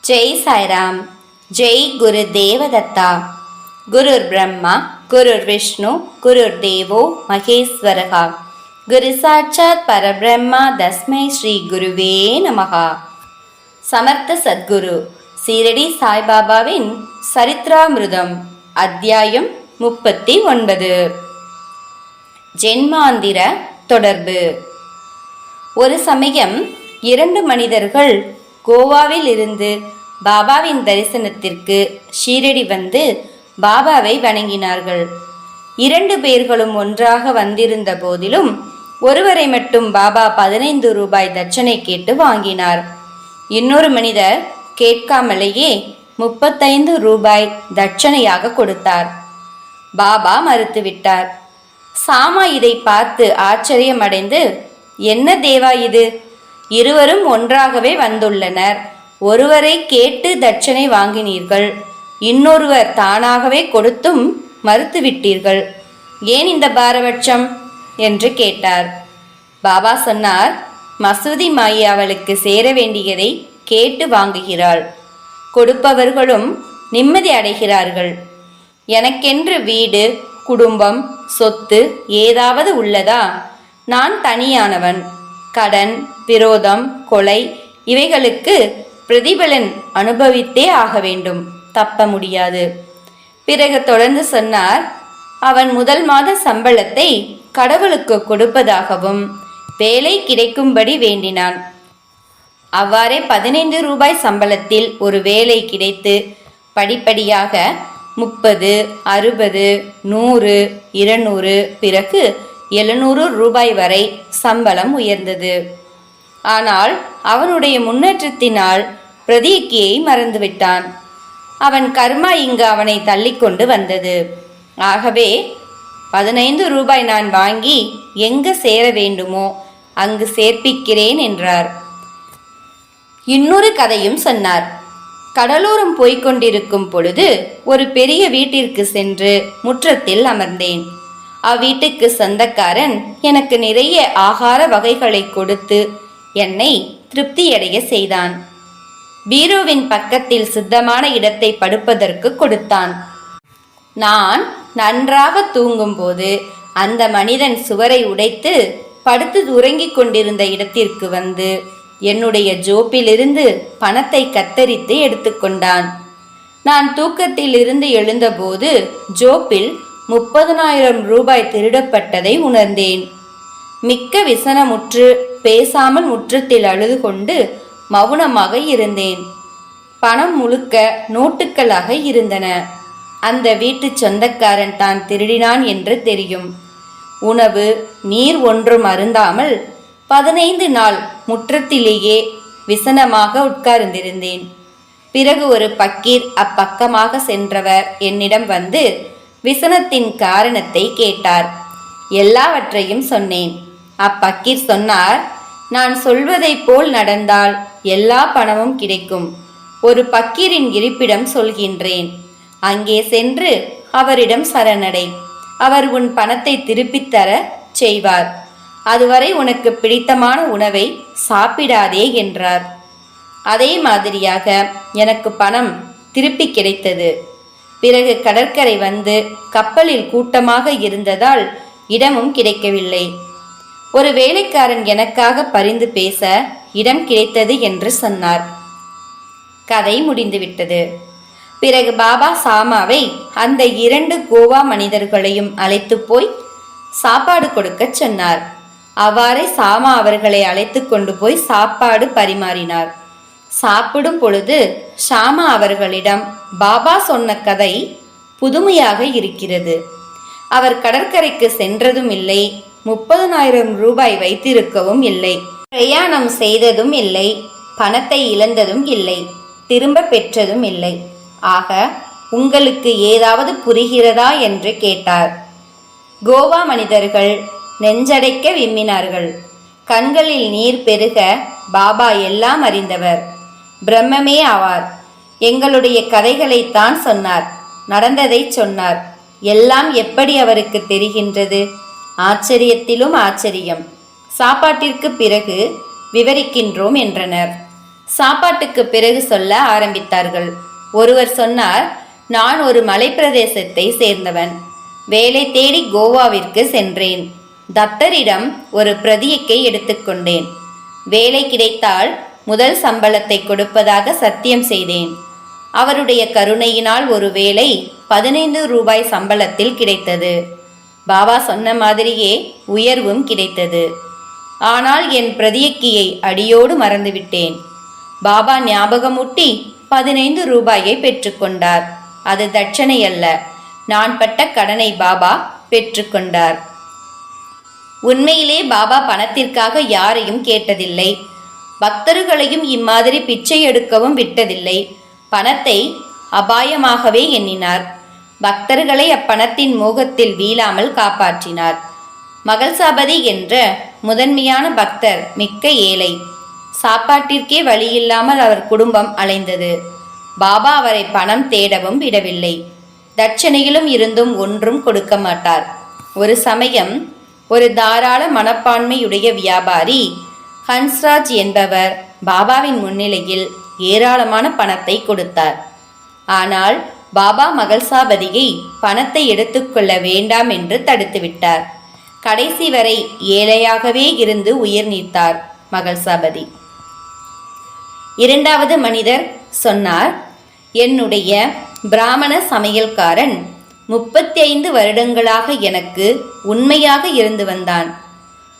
ஜெய் சாய்ராம். ஜெய் குரு தேவதத்தா. குருர் பிரம்மா குருர் விஷ்ணு குருர் தேவோ மகேஸ்வரகா. குரு சாட்சாத் பரபிரம்மா தஸ்மை ஸ்ரீ குருவே நமகா. சமர்த்த சத்குரு சீரடி சாய்பாபாவின் சரித்ராமிருதம் அத்தியாயம் 39. ஜென்மாந்திர தொடர்பு. ஒரு சமயம் 2 மனிதர்கள் கோவாவில் இருந்து பாபாவின் தரிசனத்திற்கு ஷீரடி வந்து பாபாவை வணங்கினார்கள். 2 பேர்களும் ஒன்றாக வந்திருந்த போதிலும் ஒருவரை மட்டும் பாபா 15 ரூபாய் தட்சணை கேட்டு வாங்கினார். இன்னொரு மனிதர் கேட்காமலேயே 35 ரூபாய் தட்சணையாக கொடுத்தார். பாபா மறுத்துவிட்டார். சாமா இதை பார்த்து ஆச்சரியமடைந்து, என்ன தேவா இது, இருவரும் ஒன்றாகவே வந்துள்ளனர், ஒருவரை கேட்டு தட்சணை வாங்கினீர்கள், இன்னொருவர் தானாகவே கொடுத்தும் மறுத்துவிட்டீர்கள், ஏன் இந்த பாரபட்சம் என்று கேட்டார். பாபா சொன்னார், மசூதி மாயி அவளுக்கு சேர வேண்டியதை கேட்டு வாங்குகிறாள், கொடுப்பவர்களும் நிம்மதி அடைகிறார்கள். எனக்கென்று வீடு, குடும்பம், சொத்து ஏதாவது உள்ளதா? நான் தனியானவன். கடன், விரோதம், கொலை இவைகளுக்கு பிரதிபலன் அனுபவித்தே ஆக வேண்டும், தப்ப முடியாது. பிறகு தொடர்ந்து சொன்னார், அவன் முதல் மாத சம்பளத்தை கடவுளுக்கு கொடுப்பதாகவும் வேலை கிடைக்கும்படி வேண்டினான். அவ்வாறே 15 ரூபாய் சம்பளத்தில் ஒரு வேலை கிடைத்து படிப்படியாக 30, 60, 100, 200, பிறகு 700 ரூபாய் வரை சம்பளம் உயர்ந்தது. ஆனால் அவனுடைய முன்னேற்றத்தினால் பிரதீக்கியை மறந்துவிட்டான். அவன் கர்மா இங்கு அவனை தள்ளிக்கொண்டு வந்தது. ஆகவே 15 ரூபாய் நான் வாங்கி எங்கு சேர வேண்டுமோ அங்கு சேர்ப்பிக்கிறேன் என்றார். இன்னொரு கதையும் சொன்னார். கடலோரம் போய்கொண்டிருக்கும் பொழுது ஒரு பெரிய வீட்டிற்கு சென்று முற்றத்தில் அமர்ந்தேன். அவ்வீட்டுக்கு சொந்தக்காரன் எனக்கு நிறைய ஆகார வகைகளை கொடுத்து என்னை திருப்தியடைய செய்தான். பீரோவின் பக்கத்தில் சுத்தமான இடத்தை படுப்பதற்கு கொடுத்தான். நான் நன்றாக தூங்கும்போது அந்த மனிதன் சுவரை உடைத்து படுத்து உறங்கிக் கொண்டிருந்த இடத்திற்கு வந்து என்னுடைய ஜோப்பிலிருந்து பணத்தை கத்தரித்து எடுத்துக்கொண்டான். நான் தூக்கத்தில் இருந்து எழுந்தபோது ஜோப்பில் 30,000 ரூபாய் திருடப்பட்டதை உணர்ந்தேன். மிக்க விசனமுற்று பேசாமல் முற்றத்தில் அழுது கொண்டு மௌனமாக இருந்தேன். பணம் முழுக்க நோட்டுகளாக இருந்தன. அந்த வீட்டு சொந்தக்காரன் தான் திருடினான் என்று தெரியும். உணவு நீர் ஒன்றும் அருந்தாமல் 15 நாள் முற்றத்திலேயே விசனமாக உட்கார்ந்திருந்தேன். பிறகு ஒரு பக்கீர் அப்பக்கமாக சென்றவர் என்னிடம் வந்து விசனத்தின் காரணத்தை கேட்டார். எல்லாவற்றையும் சொன்னேன். அப்பக்கீர் சொன்னார், நான் சொல்வதைப் போல் நடந்தால் எல்லா பணமும் கிடைக்கும். ஒரு பக்கீரின் இருப்பிடம் சொல்கின்றேன், அங்கே சென்று அவரிடம் சரணடை. அவர் உன் பணத்தை திருப்பித் தர செய்வார். அதுவரை உனக்கு பிடித்தமான உணவை சாப்பிடாதே என்றார். அதே மாதிரியாக எனக்கு பணம் திருப்பி கிடைத்தது. பிறகு கடற்கரை வந்து கப்பலில் கூட்டமாக இருந்ததால் இடமும் கிடைக்கவில்லை. ஒரு வேலைக்காரன் எனக்காக பரிந்து பேச இடம் கிடைத்தது என்று சொன்னார். கதை முடிந்துவிட்டது. பிறகு பாபா சாமாவை அந்த 2 கோவா மனிதர்களையும் அழைத்து போய் சாப்பாடு கொடுக்க சொன்னார். அவ்வாறே சாமா அவர்களை அழைத்து கொண்டு போய் சாப்பாடு பரிமாறினார். சாப்பிடும் பொழுது ஷாமா அவர்களிடம், பாபா சொன்ன கதை புதுமையாக இருக்கிறது. அவர் கடற்கரைக்கு சென்றதும் இல்லை, 30,000 ரூபாய் வைத்திருக்கவும் இல்லை, பிரயாணம் செய்ததும் இல்லை, பணத்தை இழந்ததும் இல்லை, திரும்ப பெற்றதும் இல்லை. ஆக உங்களுக்கு ஏதாவது புரிகிறதா என்று கேட்டார். கோவா மனிதர்கள் நெஞ்சடைக்க விம்மினார்கள். கண்களில் நீர் பெருக, பாபா எல்லாம் அறிந்தவர், பிரம்மமே ஆவார். எங்களுடைய கதைகளைத்தான் சொன்னார், நடந்ததை சொன்னார். எல்லாம் எப்படி அவருக்கு தெரிகின்றது? ஆச்சரியத்திலும் ஆச்சரியம். சாப்பாட்டிற்கு பிறகு விவரிக்கின்றோம் என்றனர். சாப்பாட்டுக்கு பிறகு சொல்ல ஆரம்பித்தார்கள். ஒருவர் சொன்னார், நான் ஒரு மலைப்பிரதேசத்தை சேர்ந்தவன். வேலை தேடி கோவாவிற்கு சென்றேன். தத்தரிடம் ஒரு பிரதியக்கை எடுத்துக்கொண்டேன். வேலை கிடைத்தால் முதல் சம்பளத்தை கொடுப்பதாக சத்தியம் செய்தேன். அவருடைய கருணையினால் ஒரு வேலை 15 ரூபாய் சம்பளத்தில் கிடைத்தது. பாபா சொன்ன மாதிரியே உயர்வும் கிடைத்தது. ஆனால் என் பிரதியக்கியை அடியோடு மறந்துவிட்டேன். பாபா ஞாபகமூட்டி 15 ரூபாயை பெற்றுக்கொண்டார். அது தட்சணை அல்ல, நான் பட்ட கடனை பாபா பெற்றுக்கொண்டார். உண்மையிலே பாபா பணத்திற்காக யாரையும் கேட்டதில்லை. பக்தர்களையும் இம்மாதிரி பிச்சை எடுக்கவும் விட்டதில்லை. பணத்தை அபாயமாகவே எண்ணினார். பக்தர்களை அப்பணத்தின் மோகத்தில் வீழாமல் காப்பாற்றினார். மகள்சாபதி என்ற முதன்மையான பக்தர் மிக்க ஏழை. சாப்பாட்டிற்கே வழியில்லாமல் அவர் குடும்பம் அலைந்தது. பாபா அவரை பணம் தேடவும் விடவில்லை. தட்சணையிலும் இருந்தும் ஒன்றும் கொடுக்க மாட்டார். ஒரு சமயம் ஒரு தாராள மனப்பான்மையுடைய வியாபாரி ஹன்ஸ்ராஜ் என்பவர் பாபாவின் முன்னிலையில் ஏராளமான பணத்தை கொடுத்தார். ஆனால் பாபா மகள்சாபதியை பணத்தை எடுத்துக்கொள்ள வேண்டாம் என்று தடுத்துவிட்டார். கடைசி வரை ஏழையாகவே இருந்து உயிர் நீத்தார் மகள்சாபதி. இரண்டாவது மனிதர் சொன்னார், என்னுடைய பிராமண சமையல்காரன் 35 வருடங்களாக எனக்கு உண்மையாக இருந்து வந்தான்.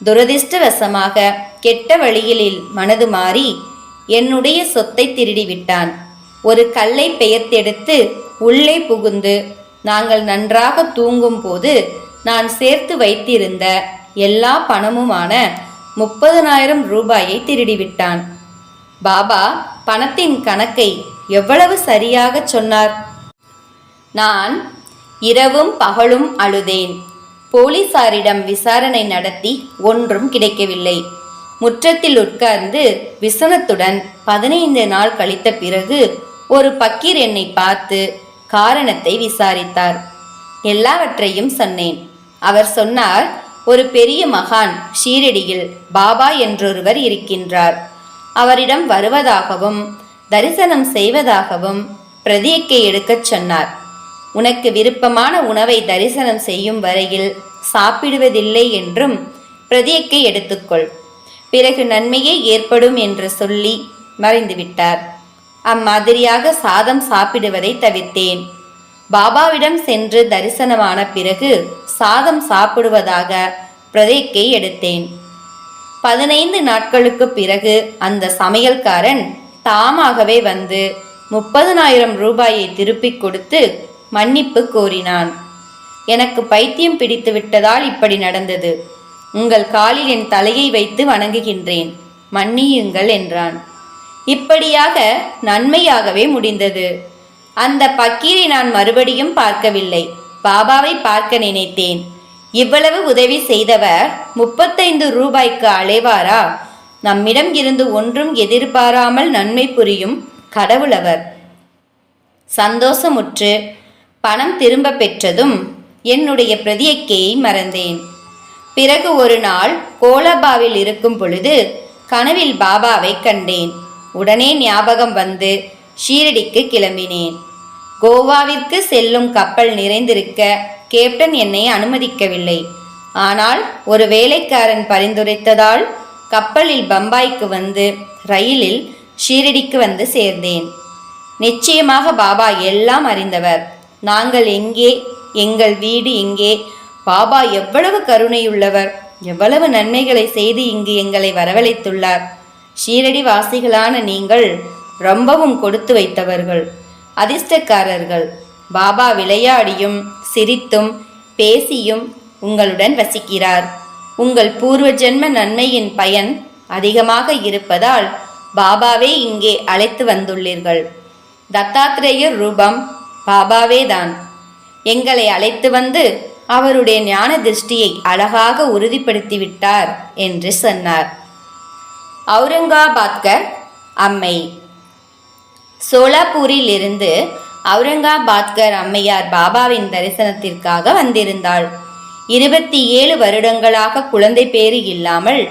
துரதிர்ஷ்டவசமாக கெட்ட வழியில் மனது மாறி என்னுடைய சொத்தை திருடிவிட்டான். ஒரு கல்லை பெயர்த்தெடுத்து உள்ளே புகுந்து நாங்கள் நன்றாக தூங்கும் போது நான் சேர்த்து வைத்திருந்த எல்லா பணமுமான 30,000 ரூபாயை திருடிவிட்டான். பாபா பணத்தின் கணக்கை எவ்வளவு சரியாக சொன்னார். நான் இரவும் பகலும் அழுதேன். போலீசாரிடம் விசாரணை நடத்தி ஒன்றும் கிடைக்கவில்லை. முற்றத்தில் உட்கார்ந்து விசனத்துடன் 15 நாள் கழித்த பிறகு ஒரு பக்கீர் என்னை பார்த்து காரணத்தை விசாரித்தார். எல்லாவற்றையும் சொன்னேன். அவர் சொன்னார், ஒரு பெரிய மகான் ஷீரடியில் பாபா என்றொருவர் இருக்கின்றார். அவரிடம் வருவதாகவும் தரிசனம் செய்வதாகவும் பிரதியக்கை எடுக்கச் சொன்னார். உனக்கு விருப்பமான உணவை தரிசனம் செய்யும் வரையில் சாப்பிடுவதில்லை என்றும் பிரதியக்கை எடுத்துக்கொள், பிறகு நன்மையே ஏற்படும் என்று சொல்லி மறைந்துவிட்டார். அம்மாதிரியாக சாதம் சாப்பிடுவதை தவிர்த்தேன். பாபாவிடம் சென்று தரிசனமான பிறகு சாதம் சாப்பிடுவதாக பிரதியக்கை எடுத்தேன். 15 நாட்களுக்கு பிறகு அந்த சமையல்காரன் தாமாகவே வந்து 30,000 ரூபாயை திருப்பிக் கொடுத்து மன்னிப்பு கோரினான். எனக்கு பைத்தியம் பிடித்து விட்டதால் இப்படி நடந்தது. உங்கள் காலில் என் தலையை வைத்து வணங்குகின்றேன், மன்னியுங்கள் என்றான். இப்படியாக நன்மையாகவே முடிந்தது. அந்த பக்கீரை நான் மறுபடியும் பார்க்கவில்லை. பாபாவை பார்க்க நினைத்தேன். இவ்வளவு உதவி செய்தவர் 35 ரூபாய்க்கு அலைவாரா? நம்மிடம் இருந்து ஒன்றும் எதிர்பாராமல் நன்மை புரியும் கடவுளவர். சந்தோஷமுற்று பணம் திரும்ப பெற்றதும் என்னுடைய பிரதியக்கையை மறந்தேன். பிறகு ஒரு நாள் கோலபாவில் இருக்கும் பொழுது கனவில் பாபாவை கண்டேன். உடனே ஞாபகம் வந்து ஷீரடிக்கு கிளம்பினேன். கோவாவிற்கு செல்லும் கப்பல் நிறைந்திருக்க கேப்டன் என்னை அனுமதிக்கவில்லை. ஆனால் ஒரு வேலைக்காரன் பரிந்துரைத்ததால் கப்பலில் பம்பாய்க்கு வந்து ரயிலில் ஷீரடிக்கு வந்து சேர்ந்தேன். நிச்சயமாக பாபா எல்லாம் அறிந்தவர். நாங்கள் எங்கே, எங்கள் வீடு எங்கே, பாபா எவ்வளவு கருணையுள்ளவர், எவ்வளவு நன்மைகளை செய்து இங்கு எங்களை வரவழைத்துள்ளார். ஷீரடி வாசிகளான நீங்கள் ரொம்பவும் கொடுத்து வைத்தவர்கள், அதிர்ஷ்டக்காரர்கள். பாபா விளையாடியும் சிரித்தும் பேசியும் உங்களுடன் வசிக்கிறார். உங்கள் பூர்வ ஜென்ம நன்மையின் பயன் அதிகமாக இருப்பதால் பாபாவே இங்கே அழைத்து வந்துள்ளீர்கள். தத்தாத்ரேயர் ரூபம் பாபாவேதான். எங்களை அழைத்து வந்து அவருடைய ஞான திருஷ்டியை அழகாக உறுதிப்படுத்திவிட்டார் என்று சொன்னார். அவுரங்காபாத்கர் அம்மை. சோலாப்பூரில் இருந்து அவுரங்காபாத்கர் அம்மையார் பாபாவின் தரிசனத்திற்காக வந்திருந்தாள். 27 வருடங்களாக குழந்தை பேறு இல்லாமல்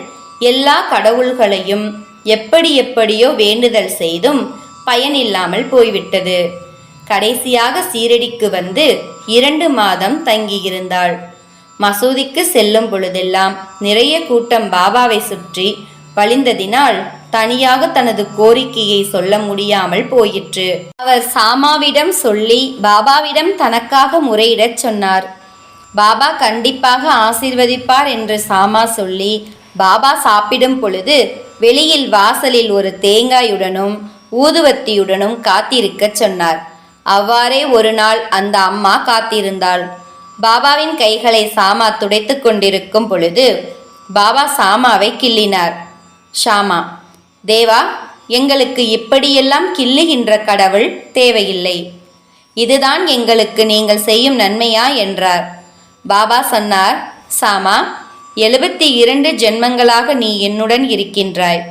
எல்லா கடவுள்களையும் எப்படியோ வேண்டுதல் செய்தும் பயனில்லாமல் போய்விட்டது. கடைசியாக சீரடிக்கு வந்து 2 மாதம் தங்கியிருந்தாள். மசூதிக்கு செல்லும் பொழுதெல்லாம் நிறைய கூட்டம் பாபாவை சுற்றி வழிந்ததினால் தனியாக தனது கோரிக்கையை சொல்ல முடியாமல் போயிற்று. அவர் சாமாவிடம் சொல்லி பாபாவிடம் தனக்காக முறையிடச் சொன்னார். பாபா கண்டிப்பாக ஆசீர்வதிப்பார் என்று சாமா சொல்லி பாபா சாப்பிடும் பொழுது வெளியில் வாசலில் ஒரு தேங்காயுடனும் ஊதுவத்தியுடனும் காத்திருக்கச் சொன்னார். அவ்வாறே ஒரு நாள் அந்த அம்மா காத்திருந்தாள். பாபாவின் கைகளை சாமா துடைத்து கொண்டிருக்கும் பொழுது பாபா சாமாவை கிள்ளினார். ஷாமா, தேவா, எங்களுக்கு இப்படியெல்லாம் கிள்ளுகின்ற கடவுள் தேவையில்லை. இதுதான் எங்களுக்கு நீங்கள் செய்யும் நன்மையா என்றார். பாபா சொன்னார், சாமா, 72 ஜென்மங்களாக நீ என்னுடன் இருக்கின்றாய்.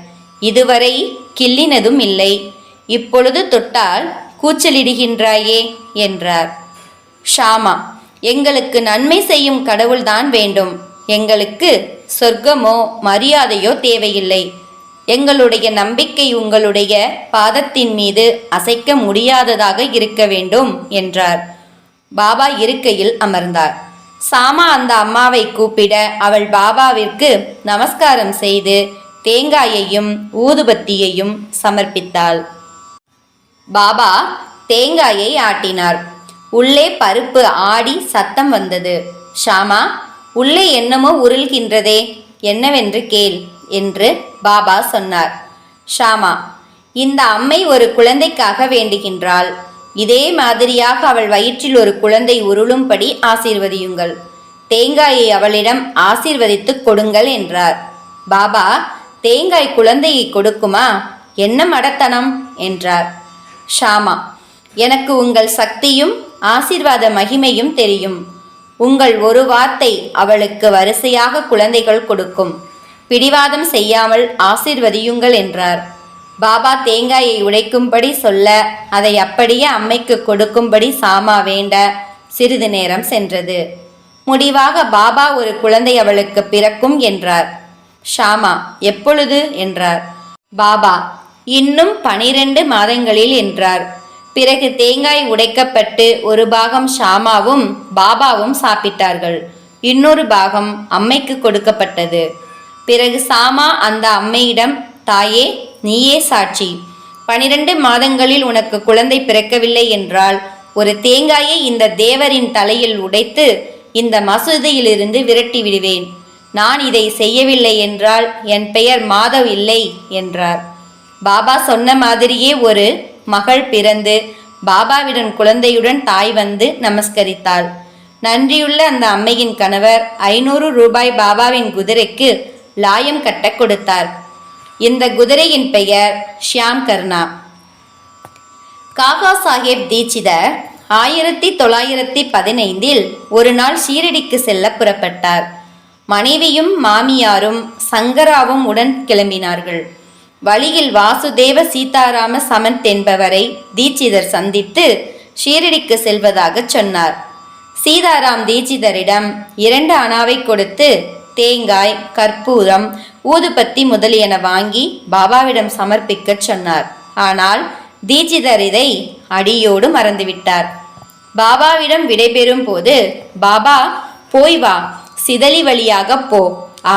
இதுவரை கிள்ளினதும் இல்லை. இப்பொழுது தொட்டால் கூச்சலிடுகின்றாயே என்றார். ஷாமா, எங்களுக்கு நன்மை செய்யும் கடவுள்தான் வேண்டும். எங்களுக்கு சொர்க்கமோ மரியாதையோ தேவையில்லை. எங்களுடைய நம்பிக்கை உங்களுடைய பாதத்தின் மீது அசைக்க முடியாததாக இருக்க வேண்டும் என்றார். பாபா இருக்கையில் அமர்ந்தார். சாமா அந்த அம்மாவை கூப்பிட அவள் பாபாவிற்கு நமஸ்காரம் செய்து தேங்காயையும் ஊதுபத்தியையும் சமர்ப்பித்தாள். பாபா தேங்காயை ஆட்டினார். உள்ளே பருப்பு ஆடி சத்தம் வந்தது. ஷாமா, உள்ளே என்னமோ உருள்கின்றதே, என்னவென்று கேள் என்று பாபா சொன்னார். ஷாமா, இந்த அம்மை ஒரு குழந்தைக்காக வேண்டுகின்றாள். இதே மாதிரியாக அவள் வயிற்றில் ஒரு குழந்தை உருளும்படி ஆசீர்வதியுங்கள். தேங்காயை அவளிடம் ஆசீர்வதித்து கொடுங்கள் என்றார். பாபா, தேங்காய் குழந்தையை கொடுக்குமா? என்ன மடத்தனம் என்றார். ஷாமா, எனக்கு உங்கள் சக்தியும் ஆசீர்வாத மகிமையும் தெரியும். உங்கள் ஒரு வார்த்தை அவளுக்கு வரிசையாக குழந்தைகள் கொடுக்கும். பிடிவாதம் செய்யாமல் ஆசீர்வதியுங்கள் என்றார். பாபா தேங்காயை உடைக்கும்படி சொல்ல அதை அப்படியே அம்மைக்கு கொடுக்கும்படி சாமா வேண்ட சிறிது நேரம் சென்றது. முடிவாக பாபா ஒரு குழந்தை அவளுக்கு பிறக்கும் என்றார். ஷாமா, எப்பொழுது என்றார். பாபா, இன்னும் 12 மாதங்களில் என்றார். பிறகு தேங்காய் உடைக்கப்பட்டு ஒரு பாகம் ஷாமாவும் பாபாவும் சாப்பிட்டார்கள். இன்னொரு பாகம் அம்மைக்கு கொடுக்கப்பட்டது. பிறகு சாமா அந்த அம்மையிடம், தாயே, நீயே சாட்சி. 12 மாதங்களில் உனக்கு குழந்தை பிறக்கவில்லை என்றால் ஒரு தேங்காயை இந்த தேவரின் தலையில் உடைத்து இந்த மசூதியிலிருந்து விரட்டி விடுவேன். நான் இதை செய்யவில்லை என்றால் என் பெயர் மாதவ் இல்லை என்றார். பாபா சொன்ன மாதிரியே ஒரு மகள் பிறந்து பாபாவிடம் குழந்தையுடன் தாய் வந்து நமஸ்கரித்தாள். நன்றியுள்ள அந்த அம்மையின் கணவர் 500 ரூபாய் பாபாவின் குதிரைக்கு லாயம் கட்ட கொடுத்தார். இந்த குதிரையின் பெயர் ஷியாம் கர்ணா. காகா சாஹேப் தீட்சிதர் 1915 ஒரு நாள் ஷீரடிக்கு செல்ல புறப்பட்டார். மனைவியும் மாமியாரும் சங்கராவும் உடன் கிளம்பினார்கள். வழியில் வாசுதேவ சீதாராம சமந்த் என்பவரை தீட்சிதர் சந்தித்து ஷீரடிக்கு செல்வதாக சொன்னார். சீதாராம் தீட்சிதரிடம் 2 அணாவை கொடுத்து தேங்காய், கற்பூரம், ஊதுபத்தி முதலியன வாங்கி பாபாவிடம் சமர்ப்பிக்க சொன்னார். ஆனால் தீட்சிதர் இதை அடியோடு மறந்துவிட்டார். பாபாவிடம் விடைபெறும் போது பாபா, போய் வா, சிதலி வழியாக போ.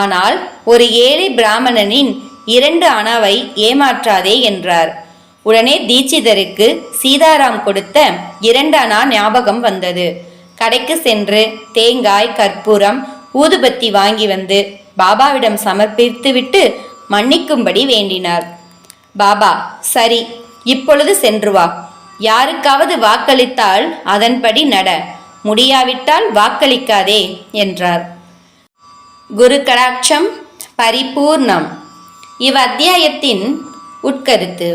ஆனால் ஒரு ஏழை பிராமணனின் 2 அணாவை ஏமாற்றாதே என்றார். உடனே தீட்சிதருக்கு சீதாராம் கொடுத்த 2 அணா ஞாபகம் வந்தது. கடைக்கு சென்று தேங்காய், கற்பூரம், ஊதுபத்தி வாங்கி வந்து பாபாவிடம் சமர்ப்பித்துவிட்டு மன்னிக்கும்படி வேண்டினார். பாபா, சரி, இப்பொழுது சென்று வா. யாருக்காவது வாக்களித்தால் அதன்படி நட, முடியாவிட்டால் வாக்களிக்காதே என்றார். குரு கடாட்சம் பரிபூர்ணம். இவ்வத்தியாயத்தின் உட்கருத்து: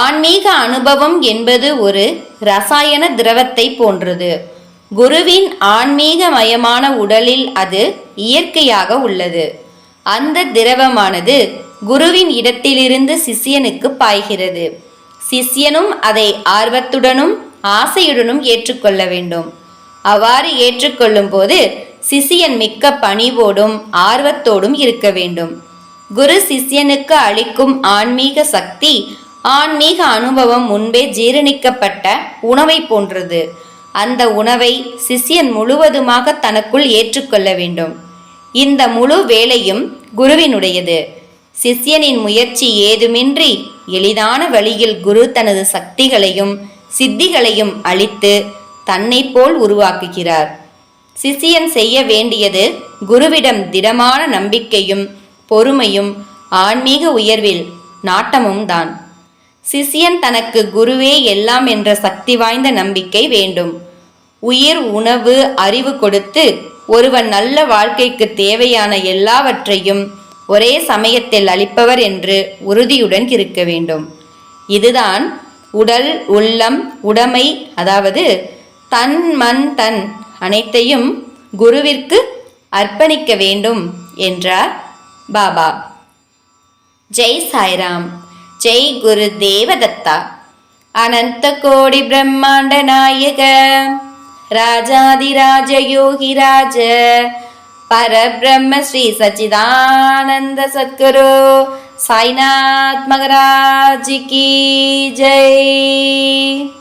ஆன்மீக அனுபவம் என்பது ஒரு ரசாயன திரவத்தை போன்றது. குருவின் ஆன்மீகமயமான உடலில் அது இயற்கையாக உள்ளது. அந்த திரவமானது குருவின் இடத்திலிருந்து சிஷ்யனுக்கு பாய்கிறது. சிஷ்யனும் அதை ஆர்வத்துடனும் ஆசையுடனும் ஏற்றுக்கொள்ள வேண்டும். அவ்வாறு ஏற்றுக்கொள்ளும் போது சிஷ்யன் மிக்க பணிவோடும் ஆர்வத்தோடும் இருக்க வேண்டும். குரு சிஷ்யனுக்கு அளிக்கும் ஆன்மீக சக்தி ஆன்மீக அனுபவம் முன்பே ஜீரணிக்கப்பட்ட உணவை போன்றது. அந்த உணவை சிஷ்யன் முழுவதுமாக தனக்குள் ஏற்றுக்கொள்ள வேண்டும். இந்த முழு வேலையும் குருவினுடையது. சிஷ்யனின் முயற்சி ஏதுமின்றி எளிதான வழியில் குரு தனது சக்திகளையும் சித்திகளையும் அளித்து தன்னை போல் உருவாக்குகிறார். சிஷ்யன் செய்ய வேண்டியது குருவிடம் திடமான நம்பிக்கையும் பொறுமையும் ஆன்மீக உயர்வில் நாட்டமும் தான். சிஷ்யன் தனக்கு குருவே எல்லாம் என்ற சக்தி வாய்ந்த நம்பிக்கை வேண்டும். உயிர், உணவு, அறிவு கொடுத்து ஒருவன் நல்ல வாழ்க்கைக்கு தேவையான எல்லாவற்றையும் ஒரே சமயத்தில் அளிப்பவர் என்று உறுதியுடன் இருக்க வேண்டும். இதுதான் உடல், உள்ளம், உடைமை, அதாவது தன், மன், தன் அனைத்தையும் குருவிற்கு அர்ப்பணிக்க வேண்டும் என்றார் பாபா. ஜெய் சாய்ராம். ஜெய் குரு தேவதத்தா. அனந்த கோடி பிரம்மாண்ட நாயக ராஜாதிராஜ யோகிராஜ பரபிரம்ம ஸ்ரீ சச்சிதானந்த சத்குரு சாய்நாத் மகராஜ் கி ஜெய்.